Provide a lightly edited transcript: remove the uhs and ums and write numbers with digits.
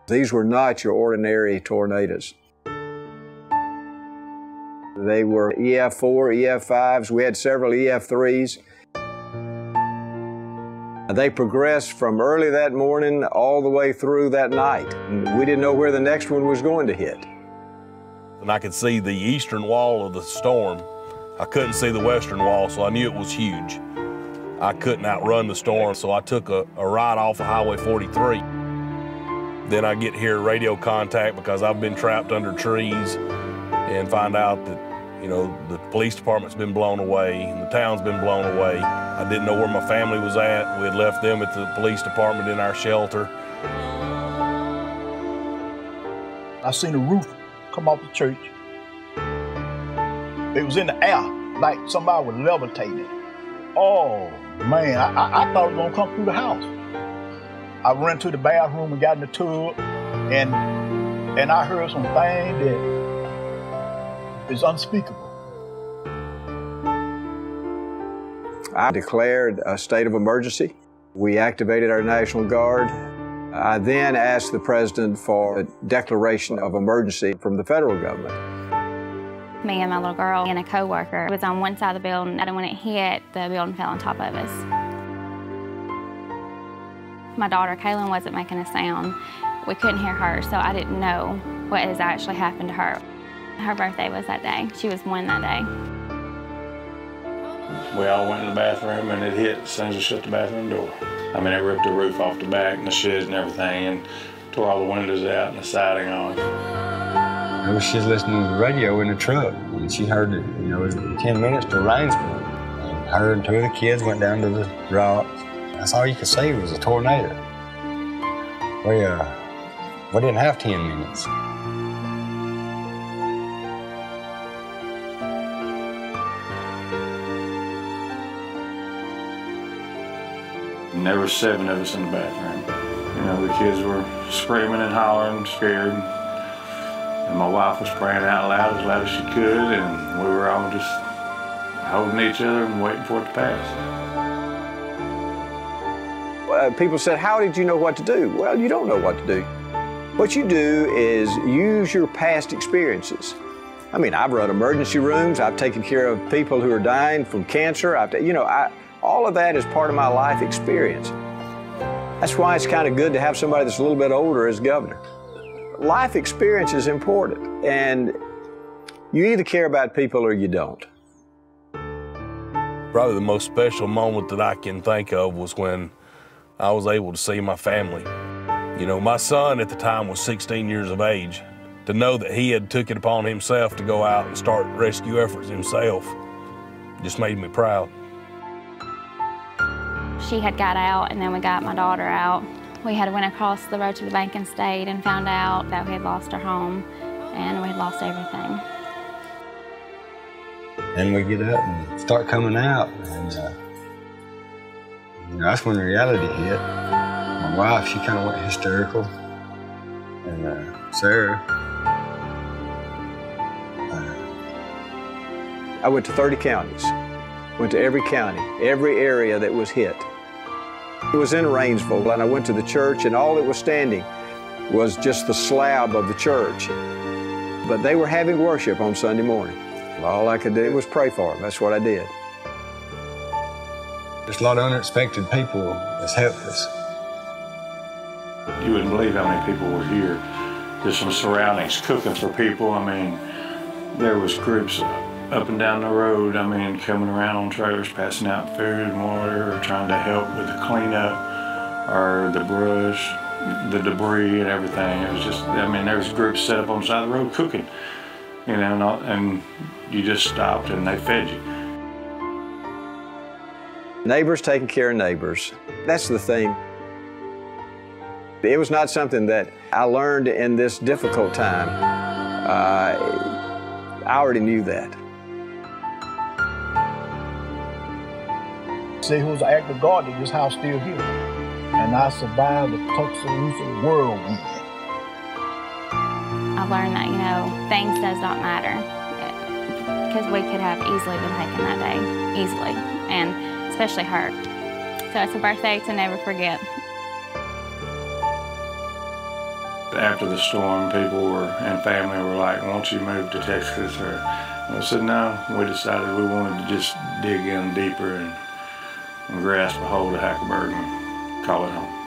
These were not your ordinary tornadoes. They were EF4, EF5s. We had several EF3s. They progressed from early that morning all the way through that night. We didn't know where the next one was going to hit. And I could see the eastern wall of the storm. I couldn't see the western wall, so I knew it was huge. I couldn't outrun the storm, so I took a ride off of Highway 43. Then I get here radio contact because I've been trapped under trees and find out that, you know, the police department's been blown away and the town's been blown away. I didn't know where my family was at. We had left them at the police department in our shelter. I seen a roof come off the church. It was in the air, like somebody was levitating. Oh, man, I thought it was gonna come through the house. I ran to the bathroom and got in the tub, and I heard some things that is unspeakable. I declared a state of emergency. We activated our National Guard. I then asked the President for a declaration of emergency from the federal government. Me and my little girl and a coworker was on one side of the building, and when it hit, the building fell on top of us. My daughter, Kaylin, wasn't making a sound. We couldn't hear her, so I didn't know what has actually happened to her. Her birthday was that day. She was 1 that day. We all went in the bathroom, and it hit as soon as I shut the bathroom door. I mean, it ripped the roof off the back and the sheds and everything, and tore all the windows out and the siding off. She was listening to the radio in the truck, and she heard that, you know, it was 10 minutes to rain's coming. And her and 2 of the kids went down to the rocks. That's all you could see was a tornado. We didn't have 10 minutes. And there were 7 of us in the bathroom. You know, the kids were screaming and hollering, scared. And my wife was praying out loud as she could, and we were all just holding each other and waiting for it to pass. People said, how did you know what to do? Well, you don't know what to do. What you do is use your past experiences. I mean, I've run emergency rooms. I've taken care of people who are dying from cancer. All of that is part of my life experience. That's why it's kind of good to have somebody that's a little bit older as governor. Life experience is important, and you either care about people or you don't. Probably the most special moment that I can think of was when I was able to see my family. You know, my son at the time was 16 years of age. To know that he had took it upon himself to go out and start rescue efforts himself just made me proud. She had got out, and then we got my daughter out. We had went across the road to the bank and stayed and found out that we had lost our home and we had lost everything. And we get up and start coming out, and you know, that's when reality hit. My wife, she kind of went hysterical, and Sarah. I went to 30 counties, went to every county, every area that was hit. It was in Rainsville, and I went to the church, and all that was standing was just the slab of the church. But they were having worship on Sunday morning. All I could do was pray for them. That's what I did. There's a lot of unexpected people that's helped us. You wouldn't believe how many people were here. Just some surroundings, cooking for people. I mean, there was groups up and down the road, I mean, coming around on trailers, passing out food and water, or trying to help with the cleanup, or the brush, the debris and everything. It was just, I mean, there was groups set up on the side of the road cooking, you know, and you just stopped and they fed you. Neighbors taking care of neighbors. That's the thing. It was not something that I learned in this difficult time. I already knew that. See, it was an act of God that this house still here. And I survived the Tuscaloosa whirlwind. I learned that, you know, things does not matter. Because we could have easily been taken that day, easily, and especially her. So it's a birthday to never forget. After the storm, people and family were like, won't you move to Texas? Or I said, no. We decided we wanted to just dig in deeper and grasp a hold of Hackleburg and call it home.